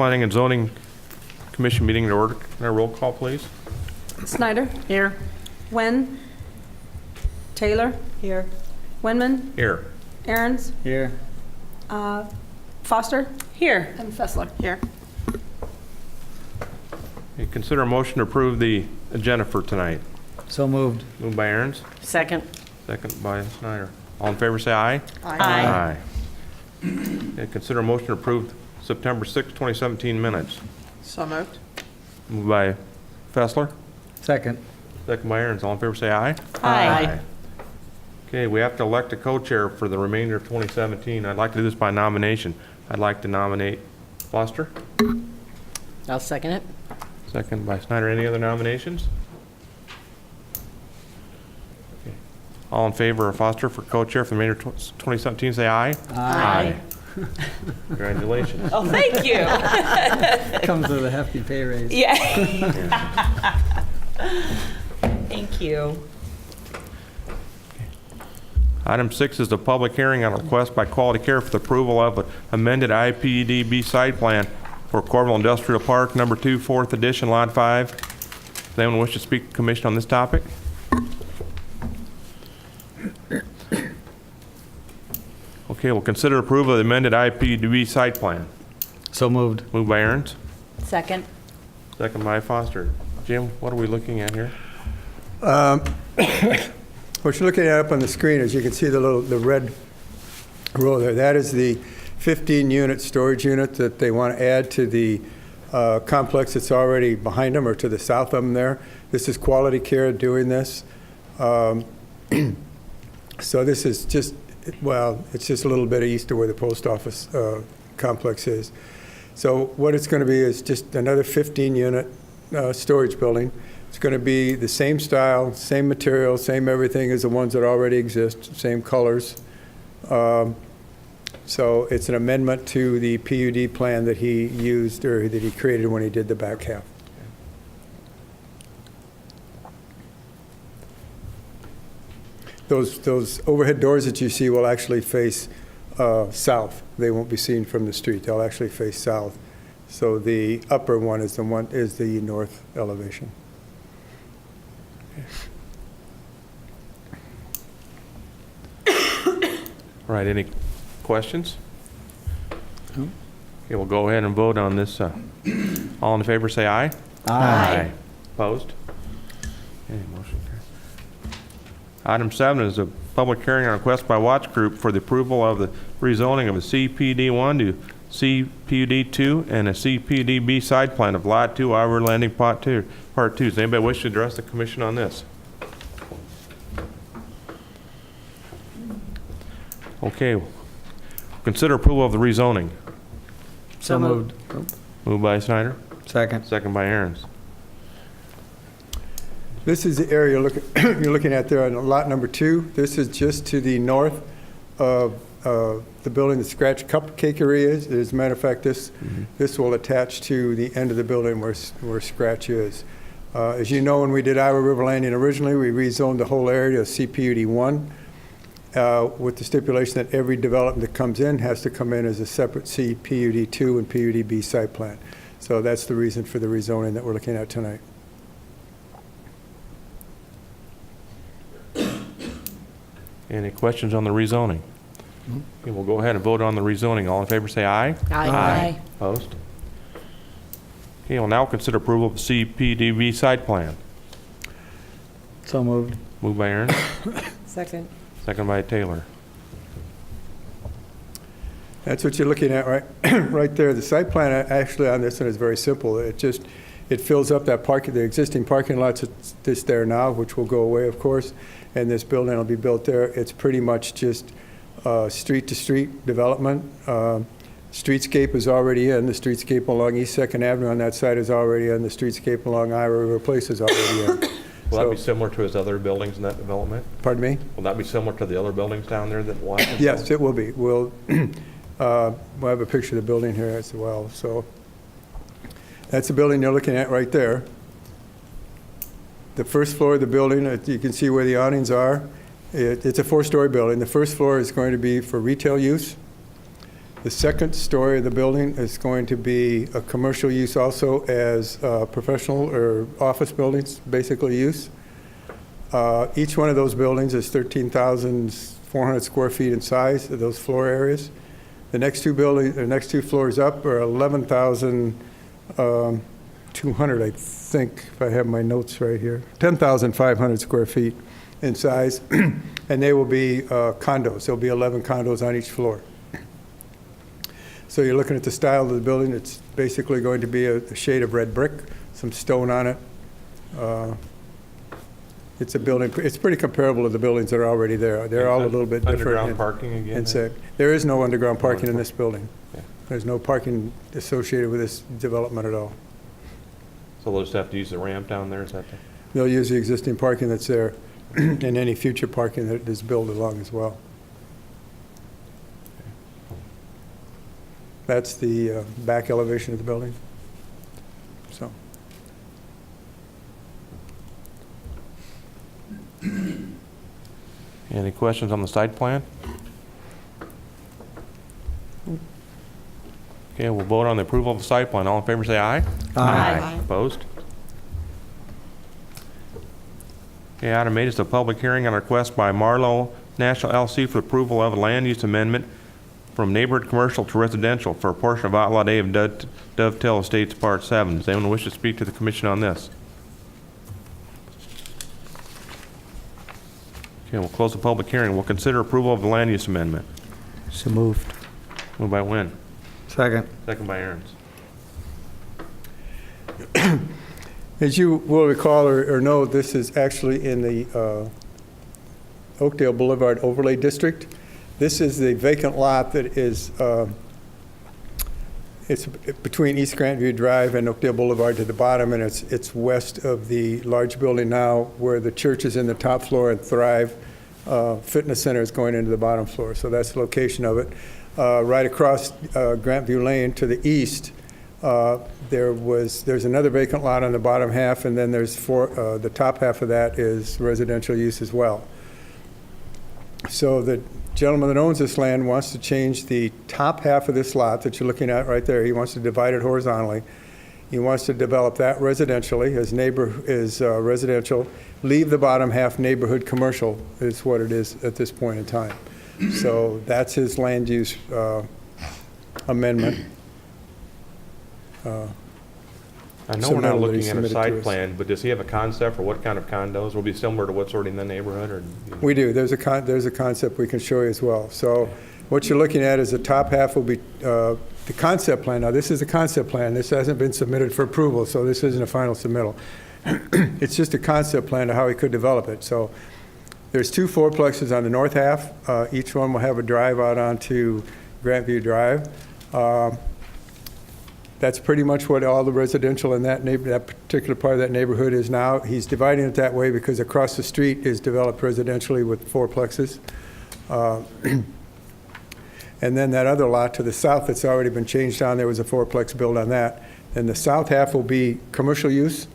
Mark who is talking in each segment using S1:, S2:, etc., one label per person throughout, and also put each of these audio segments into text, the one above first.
S1: Planning and Zoning Commission meeting to order. Can I roll call, please?
S2: Snyder.
S3: Here.
S2: Wen. Taylor.
S3: Here.
S2: Winman.
S1: Here.
S2: Aaron's.
S4: Here.
S2: Foster.
S3: Here.
S2: And Fessler.
S3: Here.
S1: Okay, consider a motion to approve the agenda for tonight.
S4: So moved.
S1: Moved by Aaron's,
S3: Second.
S1: second by Snyder. All in favor, say aye.
S3: Aye.
S1: Okay, consider a motion to approve September 6, 2017 minutes.
S3: So moved.
S1: Moved by Fessler,
S4: Second.
S1: second by Aaron's. All in favor, say aye.
S3: Aye.
S1: Okay, we have to elect a co-chair for the remainder of 2017. I'd like to do this by nomination. I'd like to nominate Foster,
S3: I'll second it.
S1: second by Snyder. Any other nominations? Okay. All in favor of Foster for co-chair for the remainder of 2017, say aye.
S3: Aye.
S1: Congratulations.
S3: Oh, thank you.
S4: Comes with a hefty pay raise.
S3: Yeah. Thank you.
S1: Item 6 is the public hearing on a request by Quality Care for the approval of an amended IPDB site plan for Coralville Industrial Park, Number 2, 4th Edition, Lot 5. Does anyone wish to speak to the commission on this topic? Okay, we'll consider approval of the amended IPDB site plan.
S4: So moved.
S1: Moved by Aaron's,
S3: Second.
S1: second by Foster. Jim, what are we looking at here?
S5: What you're looking at up on the screen is you can see the red row there. That is the 15-unit storage unit that they want to add to the complex that's already behind them or to the south of them there. This is Quality Care doing this. So this is just, well, it's just a little bit east of where the post office complex is. So what it's going to be is just another 15-unit storage building. It's going to be the same style, same material, same everything as the ones that already exist, same colors. So it's an amendment to the PUD plan that he used or that he created when he did the back half. Those overhead doors that you see will actually face south. They won't be seen from the street. They'll actually face south. So the upper one is the north elevation.
S1: All right, any questions?
S4: No.
S1: Okay, we'll go ahead and vote on this. All in favor, say aye.
S3: Aye.
S1: Opposed? Okay, motion carries. Item 7 is a public hearing on request by Watch Group for the approval of the rezoning of a CPD1 to CPD2 and a CPDB side plan of Lot 2, Ivor Landing, Part 2. Does anybody wish to address the commission on this? Okay. Consider approval of the rezoning.
S4: So moved.
S1: Moved by Snyder,
S4: Second.
S1: second by Aaron's.
S5: This is the area you're looking at there on lot number 2. This is just to the north of the building the Scratch Cupcakery is. As a matter of fact, this will attach to the end of the building where Scratch is. As you know, when we did Iowa River Landing originally, we rezoned the whole area to CPUD1 with the stipulation that every development that comes in has to come in as a separate CPUD2 and PUDB site plan. So that's the reason for the rezoning that we're looking at tonight.
S1: Any questions on the rezoning? Okay, we'll go ahead and vote on the rezoning. All in favor, say aye.
S3: Aye.
S1: Opposed? Okay, we'll now consider approval of the CPDB site plan.
S4: So moved.
S1: Moved by Aaron,
S3: Second.
S1: second by Taylor.
S5: That's what you're looking at right there. The site plan actually on this one is very simple. It fills up that the existing parking lots that's there now, which will go away, of course, and this building will be built there. It's pretty much just street-to-street development. Streetscape is already in. The streetscape along East 2nd Avenue on that side is already in. The streetscape along Iowa River Place is already in.
S1: Will that be similar to his other buildings in that development?
S5: Pardon me?
S1: Will that be similar to the other buildings down there that Washington?
S5: Yes, it will be. We'll have a picture of the building here as well. So that's the building you're looking at right there. The first floor of the building, you can see where the awnings are. It's a 4-story building. The first floor is going to be for retail use. The second story of the building is going to be a commercial use also as professional or office buildings, basically use. Each one of those buildings is 13,400 square feet in size, of those floor areas. The next two floors up are 11,200, I think, if I have my notes right here. 10,500 square feet in size, and they will be condos. There'll be 11 condos on each floor. So you're looking at the style of the building. It's basically going to be a shade of red brick, some stone on it. It's a building, it's pretty comparable to the buildings that are already there. They're all a little bit different.
S1: Underground parking again?
S5: And so, there is no underground parking in this building.
S1: Yeah.
S5: There's no parking associated with this development at all.
S1: So they'll just have to use the ramp down there, is that the?
S5: They'll use the existing parking that's there and any future parking that is built along as well. That's the back elevation of the building. So,
S1: Any questions on the site plan? Okay, we'll vote on the approval of the site plan. All in favor, say aye.
S3: Aye.
S1: Opposed? Okay, item 8 is a public hearing on a request by Marlowe National LC for approval of a land use amendment from neighborhood commercial to residential for a portion of Outlot A of Dovetail Estates Part 7. Does anyone wish to speak to the commission on this? Okay, we'll close the public hearing. We'll consider approval of the land use amendment.
S4: So moved.
S1: Moved by Wynn,
S4: Second.
S1: second by Aaron's.
S5: as you will recall or know, this is actually in the Oakdale Boulevard Overlay District. This is the vacant lot that is, it's between East Grantview Drive and Oakdale Boulevard to the bottom, and it's west of the large building now where the church is in the top floor and Thrive Fitness Center is going into the bottom floor. So that's the location of it. Right across Grantview Lane to the east, there's another vacant lot on the bottom half, and then there's the top half of that is residential use as well. So the gentleman that owns this land wants to change the top half of this lot that you're looking at right there. He wants to divide it horizontally. He wants to develop that residentially. His neighbor is residential. Leave the bottom half neighborhood commercial is what it is at this point in time. So that's his land use amendment.
S1: I know we're not
S5: Submittal that he
S1: looking at a
S5: submitted to
S1: site
S5: us.
S1: plan, but does he have a concept for what kind of condos will be similar to what's already in the neighborhood, or?
S5: We do. There's a concept we can show you as well. So what you're looking at is the top half will be the concept plan. Now, this is a concept plan. This hasn't been submitted for approval, so this isn't a final submittal. It's just a concept plan of how he could develop it. So there's two fourplexes on the north half. Each one will have a drive out onto Grantview Drive. That's pretty much what all the residential in that particular part of that neighborhood is now. He's dividing it that way because across the street is developed residentially with fourplexes. And then that other lot to the south that's already been changed on, there was a fourplex built on that. And the south half will be commercial use.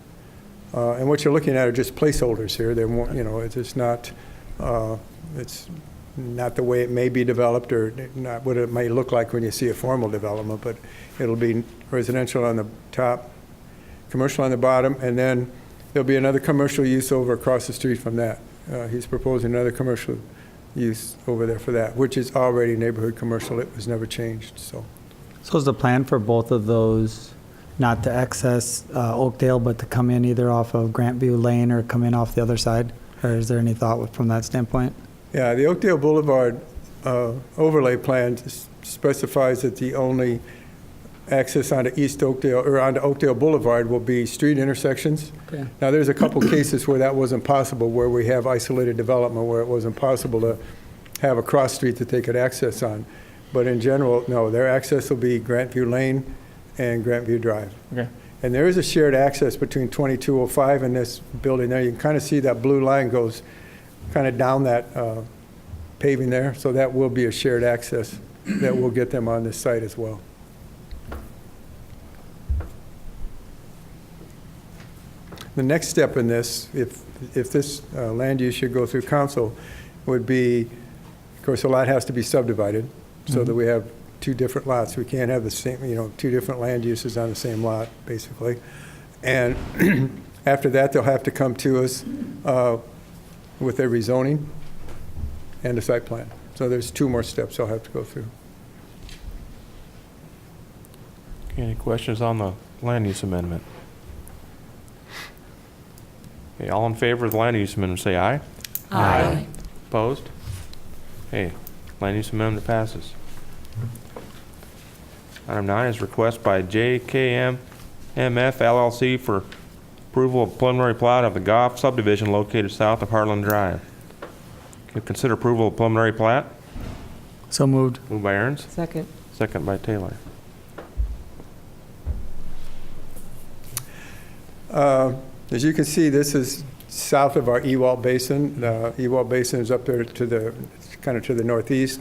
S5: And what you're looking at are just placeholders here. They're more, it's not the way it may be developed or not what it may look like when you see a formal development, but it'll be residential on the top, commercial on the bottom, and then there'll be another commercial use over across the street from that. He's proposing another commercial use over there for that, which is already neighborhood commercial. It was never changed, so.
S4: So is the plan for both of those not to access Oakdale, but to come in either off of Grantview Lane or come in off the other side? Or is there any thought from that standpoint?
S5: Yeah, the Oakdale Boulevard overlay plan specifies that the only access onto East Oakdale, or onto Oakdale Boulevard will be street intersections.
S4: Okay.
S5: Now, there's a couple cases where that wasn't possible, where we have isolated development where it wasn't possible to have a cross street that they could access on. But in general, no, their access will be Grantview Lane and Grantview Drive.
S4: Okay.
S5: And there is a shared access between 2205 and this building there. You can kind of see that blue line goes kind of down that paving there. So that will be a shared access that will get them on this site as well. The next step in this, if this land use should go through council, would be, of course, a lot has to be subdivided so that we have two different lots. We can't have the same, two different land uses on the same lot, basically. And after that, they'll have to come to us with their rezoning and a site plan. So there's 2 more steps they'll have to go through.
S1: Any questions on the land use amendment? Okay, all in favor of the land use amendment, say aye.
S3: Aye.
S1: Opposed? Okay, land use amendment passes. Item 9 is request by JKM MF LLC for approval of preliminary plat of the Goff subdivision located south of Heartland Drive. Okay, consider approval of preliminary plat.
S4: So moved.
S1: Moved by Aaron's,
S3: Second.
S1: second by Taylor.
S5: As you can see, this is south of our Ewalt Basin. The Ewalt Basin is up there kind of to the northeast,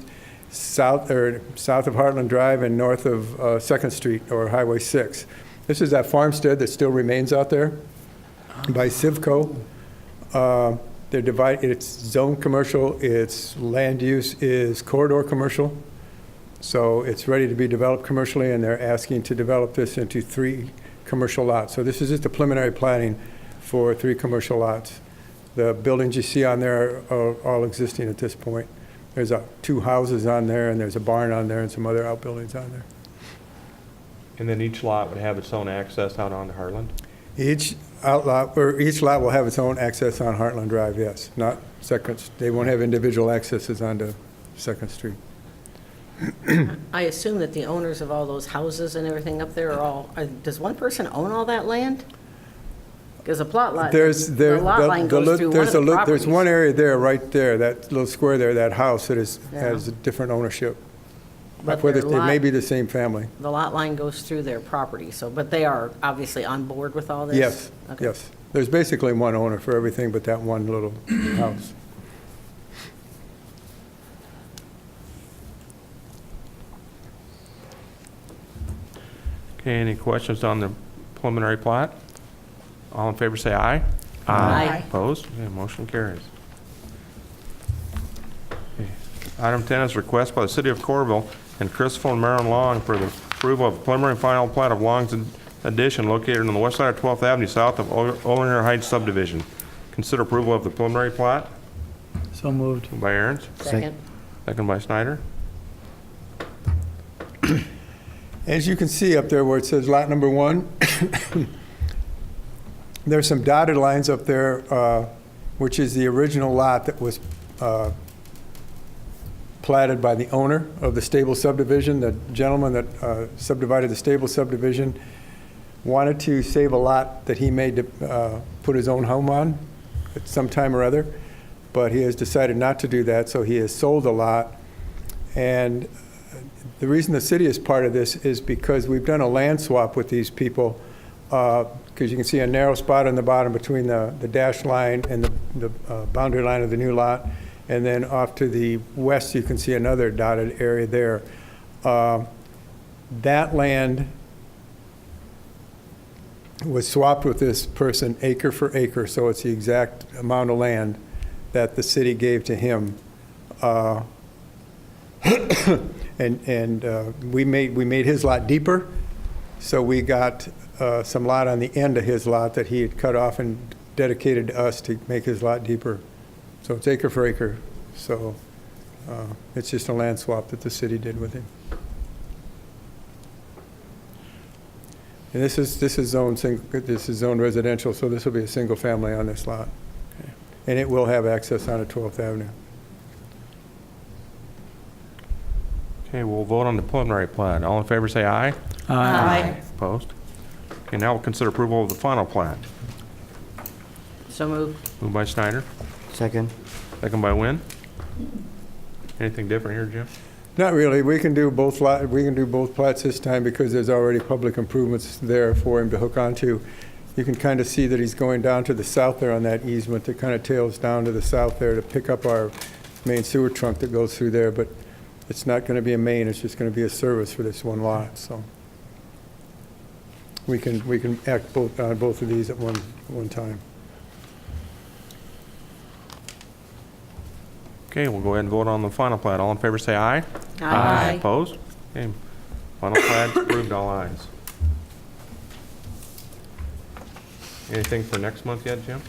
S5: south of Heartland Drive and north of 2nd Street or Highway 6. This is that farmstead that still remains out there by Civco. They're divided, it's zone commercial, its land use is corridor commercial. So it's ready to be developed commercially, and they're asking to develop this into 3 commercial lots. So this is just a preliminary planning for 3 commercial lots. The buildings you see on there are all existing at this point. There's 2 houses on there, and there's a barn on there, and some other outbuildings on there.
S1: And then each lot would have its own access out onto Heartland?
S5: Each lot will have its own access on Heartland Drive, yes, not Second. They won't have individual accesses onto 2nd Street.
S6: I assume that the owners of all those houses and everything up there does one person own all that land? Because a plot lot, the lot line goes through one of the properties.
S5: There's one area there, right there, that little square there, that house that has a different ownership.
S6: But
S5: Whether
S6: their
S5: they may
S6: lot-
S5: be the same family.
S6: The lot line goes through their property, but they are obviously on board with all this?
S5: Yes,
S6: Okay.
S5: yes. There's basically one owner for everything but that one little house.
S1: Okay, any questions on the preliminary plat? All in favor, say aye.
S6: Aye.
S1: Opposed? Okay, motion carries. Okay. Item 10 is request by the City of Coralville and Christopher and Marilyn Long for the approval of preliminary final plat of Long's Addition located on the west side of 12th Avenue, south of Olinger Heights subdivision. Consider approval of the preliminary plat.
S4: So moved.
S1: Moved by Aaron's,
S6: Second.
S1: second by Snyder.
S5: As you can see up there where it says lot number 1, there's some dotted lines up there, which is the original lot that was platted by the owner of the Stable subdivision. The gentleman that subdivided the Stable subdivision wanted to save a lot that he made to put his own home on at some time or other, but he has decided not to do that, so he has sold a lot. And the reason the city is part of this is because we've done a land swap with these people, because you can see a narrow spot on the bottom between the dash line and the boundary line of the new lot, and then off to the west you can see another dotted area there. That land was swapped with this person acre for acre, so it's the exact amount of land that the city gave to him. And we made his lot deeper, so we got some lot on the end of his lot that he had cut off and dedicated to us to make his lot deeper. So it's acre for acre. So it's just a land swap that the city did with him. And this is zoned residential, so this will be a single family on this lot.
S1: Okay.
S5: And it will have access onto 12th Avenue.
S1: Okay, we'll vote on the preliminary plat. All in favor, say aye.
S6: Aye.
S1: Opposed? Okay, now we'll consider approval of the final plat.
S6: So moved.
S1: Moved by Snyder,
S7: Second.
S1: second by Wynn. Anything different here, Jim?
S5: Not really. We can do both plats this time because there's already public improvements there for him to hook onto. You can kind of see that he's going down to the south there on that easement that kind of tails down to the south there to pick up our main sewer trunk that goes through there, but it's not going to be a main, it's just going to be a service for this one lot, so. We can act on both of these at one time.
S1: Okay, we'll go ahead and vote on the final plat. All in favor, say aye.
S6: Aye.
S1: Opposed? Okay, final plats approved, all ayes. Anything for next month yet, Jim?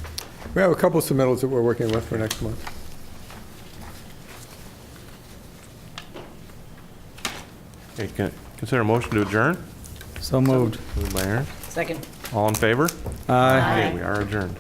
S5: We have a couple submittals that we're working with for next month.
S1: Okay, consider a motion to adjourn.
S4: So moved.
S1: Moved by Aaron.
S6: Second.
S1: All in favor?
S4: Aye.
S1: Okay, we are adjourned.